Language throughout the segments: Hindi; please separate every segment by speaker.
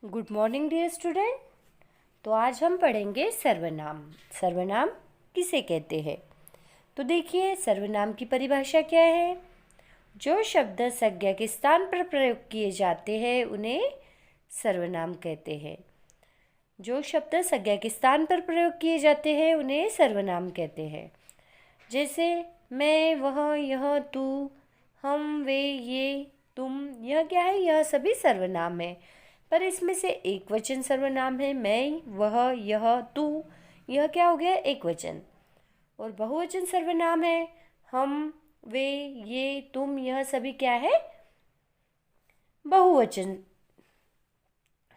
Speaker 1: Good morning dear student. तो आज हम पढ़ेंगे सर्वनाम। सर्वनाम किसे कहते हैं? तो देखिए, सर्वनाम की परिभाषा क्या है। जो शब्द संज्ञा के स्थान पर प्रयोग किए जाते हैं उन्हें सर्वनाम कहते हैं। जो शब्द संज्ञा के स्थान पर प्रयोग किए जाते हैं उन्हें सर्वनाम कहते हैं। जैसे मैं, वह, यह, तू, हम, वे, ये, तुम, यह क्या है? यह सभी सर्वनाम है। पर इसमें से एक वचन सर्वनाम है। मैं, वह, यह, तू, यह क्या हो गया? एक वचन। और बहुवचन सर्वनाम है। हम, वे, ये, तुम, यह सभी क्या है? बहुवचन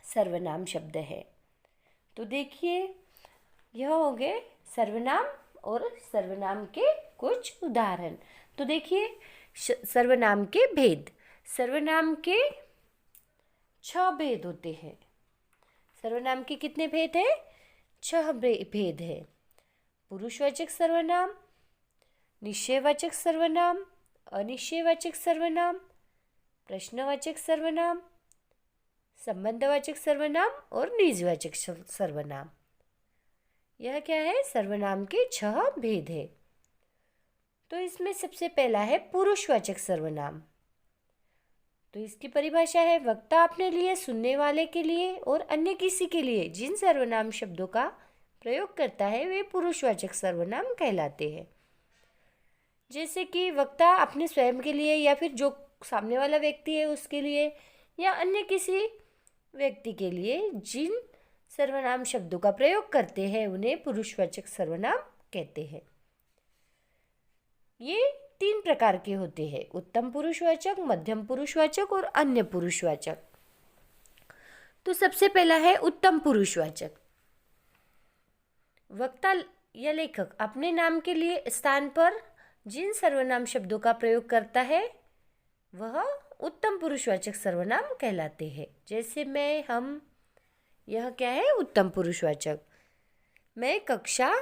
Speaker 1: सर्वनाम शब्द है। तो देखिए, यह हो गए सर्वनाम और सर्वनाम के कुछ उदाहरण। तो देखिए, सर्वनाम के भेद। सर्वनाम के 6 भेद होते हैं। सर्वनाम के कितने भेद हैं? 6 भेद है। पुरुषवाचक सर्वनाम, निश्चयवाचक सर्वनाम, अनिश्चयवाचक सर्वनाम, प्रश्नवाचक सर्वनाम, संबंधवाचक सर्वनाम और निजवाचक सर्वनाम। यह क्या है? सर्वनाम के 6 भेद है। तो इसमें सबसे पहला है पुरुषवाचक सर्वनाम। तो इसकी परिभाषा है, वक्ता अपने लिए, सुनने वाले के लिए और अन्य किसी के लिए जिन सर्वनाम शब्दों का प्रयोग करता है वे पुरुषवाचक सर्वनाम कहलाते हैं। जैसे कि वक्ता अपने स्वयं के लिए या फिर जो सामने वाला व्यक्ति है उसके लिए या अन्य किसी व्यक्ति के लिए जिन सर्वनाम शब्दों का प्रयोग करते हैं उन्हें पुरुषवाचक सर्वनाम कहते हैं। ये 3 प्रकार के होते हैं: उत्तम पुरुषवाचक, मध्यम पुरुषवाचक और अन्य पुरुषवाचक। तो सबसे पहला है उत्तम पुरुषवाचक। वक्ता या लेखक अपने नाम के लिए स्थान पर जिन सर्वनाम शब्दों का प्रयोग करता है वह उत्तम पुरुषवाचक सर्वनाम कहलाते हैं। जैसे मैं, हम, यह क्या है? उत्तम पुरुषवाचक। मैं कक्षा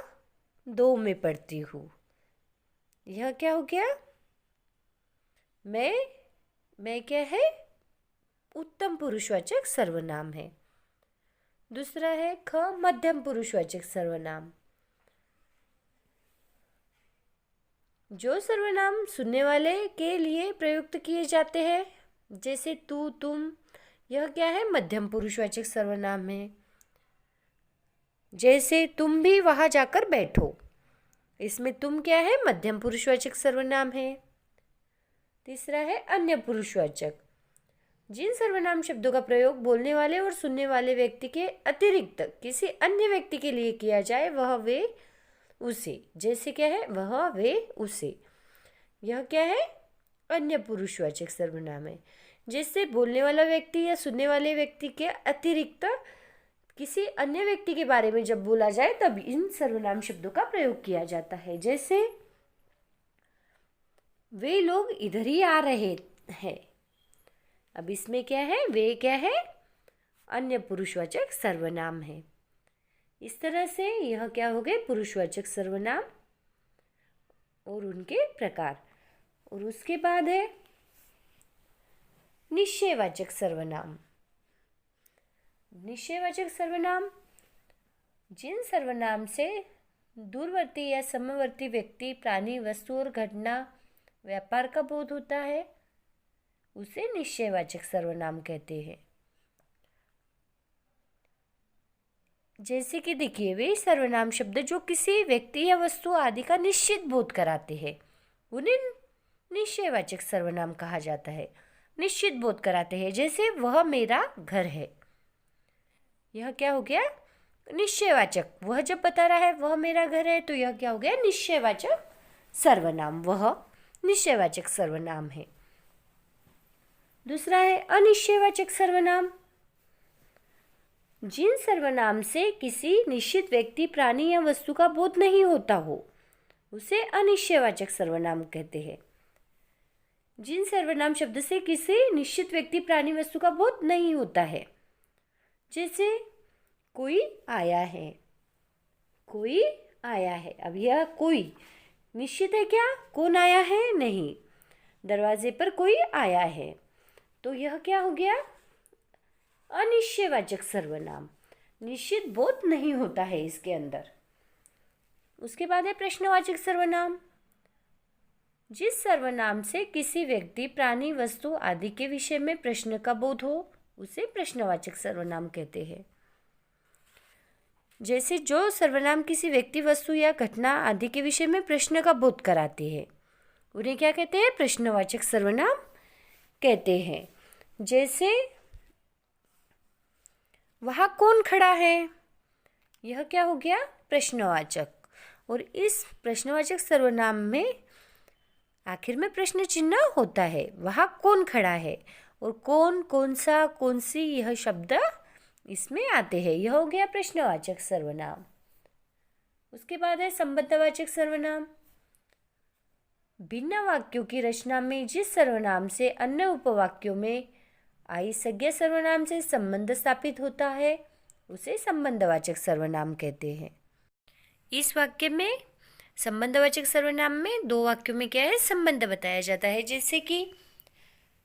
Speaker 1: 2 में पढ़ती हूँ, यह क्या हो गया? मैं क्या है? उत्तम पुरुषवाचक सर्वनाम है। दूसरा है ख, मध्यम पुरुषवाचक सर्वनाम। जो सर्वनाम सुनने वाले के लिए प्रयुक्त किए जाते हैं, जैसे तू, तुम, यह क्या है? मध्यम पुरुषवाचक सर्वनाम है। जैसे तुम भी वहां जाकर बैठो, इसमें तुम क्या है? मध्यम पुरुषवाचक सर्वनाम है। तीसरा है अन्य पुरुषवाचक। जिन सर्वनाम शब्दों का प्रयोग बोलने वाले और सुनने वाले व्यक्ति के अतिरिक्त किसी अन्य व्यक्ति के लिए किया जाए वह, वे, उसे। जैसे क्या है? वह, वे, उसे, यह क्या है? अन्य पुरुषवाचक सर्वनाम है। जैसे बोलने वाला व्यक्ति या सुनने वाले व्यक्ति के अतिरिक्त किसी अन्य व्यक्ति के बारे में जब बोला जाए तब इन सर्वनाम शब्दों का प्रयोग किया जाता है। जैसे वे लोग इधर ही आ रहे हैं। अब इसमें क्या है? वे क्या है? अन्य पुरुषवाचक सर्वनाम है। इस तरह से यह क्या हो गए? पुरुषवाचक सर्वनाम और उनके प्रकार। और उसके बाद है निश्चयवाचक सर्वनाम। निश्चयवाचक सर्वनाम जिन सर्वनाम से दूरवर्ती या समवर्ती व्यक्ति, प्राणी, वस्तु और घटना, व्यापार का बोध होता है उसे निश्चयवाचक सर्वनाम कहते हैं। जैसे कि देखिए, वे सर्वनाम शब्द जो किसी व्यक्ति या वस्तु आदि का निश्चित बोध कराते हैं उन्हें निश्चयवाचक सर्वनाम कहा जाता है। निश्चित बोध कराते हैं। जैसे वह मेरा घर है, यह क्या हो गया? निश्चयवाचक। वह जब बता रहा है वह मेरा घर है तो यह क्या हो गया? निश्चयवाचक सर्वनाम। वह निश्चयवाचक सर्वनाम है। दूसरा है अनिश्चयवाचक सर्वनाम। जिन सर्वनाम से किसी निश्चित व्यक्ति, प्राणी या वस्तु का बोध नहीं होता हो उसे अनिश्चयवाचक सर्वनाम कहते हैं। जिन सर्वनाम शब्द से किसी निश्चित व्यक्ति, प्राणी, वस्तु का बोध नहीं होता है। जैसे कोई आया है, कोई आया है। अब यह कोई निश्चित है क्या? कौन आया है? नहीं। दरवाजे पर कोई आया है तो यह क्या हो गया? अनिश्चयवाचक सर्वनाम, निश्चित बोध नहीं होता है इसके अंदर। उसके बाद है प्रश्नवाचक सर्वनाम। जिस सर्वनाम से किसी व्यक्ति, प्राणी, वस्तु आदि के विषय में प्रश्न का बोध हो उसे प्रश्नवाचक सर्वनाम कहते हैं। जैसे जो सर्वनाम किसी व्यक्ति, वस्तु या घटना आदि के विषय में प्रश्न का बोध कराते हैं उन्हें क्या कहते हैं? प्रश्नवाचक सर्वनाम कहते हैं। जैसे वहाँ कौन खड़ा है, यह क्या हो गया? प्रश्नवाचक। और इस प्रश्नवाचक सर्वनाम में आखिर में प्रश्न चिन्ह होता है। वहाँ कौन खड़ा है और कौन, कौन सा, कौन सी, यह शब्द इसमें आते हैं। यह हो गया प्रश्नवाचक सर्वनाम। उसके बाद है संबंधवाचक सर्वनाम। भिन्न वाक्यों की रचना में जिस सर्वनाम से अन्य उपवाक्यों में आई संज्ञा सर्वनाम से संबंध स्थापित होता है उसे संबंधवाचक सर्वनाम कहते हैं। इस वाक्य में संबंधवाचक सर्वनाम में दो वाक्यों में क्या है? संबंध बताया जाता है। जैसे कि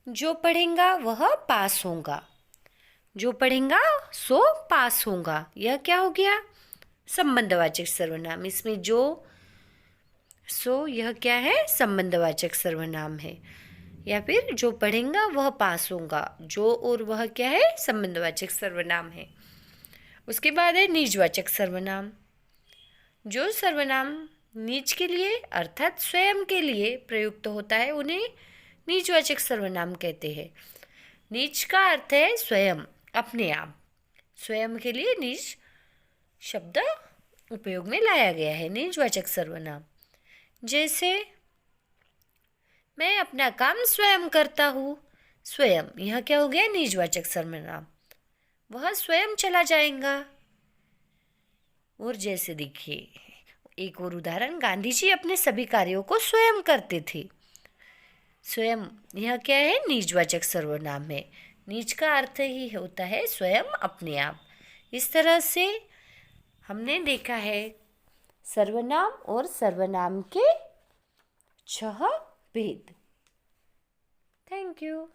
Speaker 1: जो पढ़ेगा वह पास होगा, जो पढ़ेगा सो पास होगा, यह क्या हो गया? संबंधवाचक सर्वनाम। इसमें जो, सो, यह क्या है? संबंधवाचक सर्वनाम है। या फिर जो पढ़ेगा वह पास होगा, जो और वह क्या है? संबंधवाचक सर्वनाम है। उसके बाद है निजवाचक सर्वनाम। जो सर्वनाम निज के लिए अर्थात स्वयं के लिए प्रयुक्त होता है उन्हें निजवाचक सर्वनाम कहते हैं। निज का अर्थ है स्वयं, अपने आप। स्वयं के लिए निज शब्द उपयोग में लाया गया है, निजवाचक सर्वनाम। जैसे मैं अपना काम स्वयं करता हूँ, स्वयं, यह क्या हो गया? निजवाचक सर्वनाम। वह स्वयं चला जाएगा। और जैसे देखिए एक और उदाहरण, गांधी जी अपने सभी कार्यों को स्वयं करते थे। स्वयं, यह क्या है? निजवाचक सर्वनाम है। निज का अर्थ ही होता है स्वयं, अपने आप। इस तरह से हमने देखा है सर्वनाम और सर्वनाम के 6 भेद। Thank you.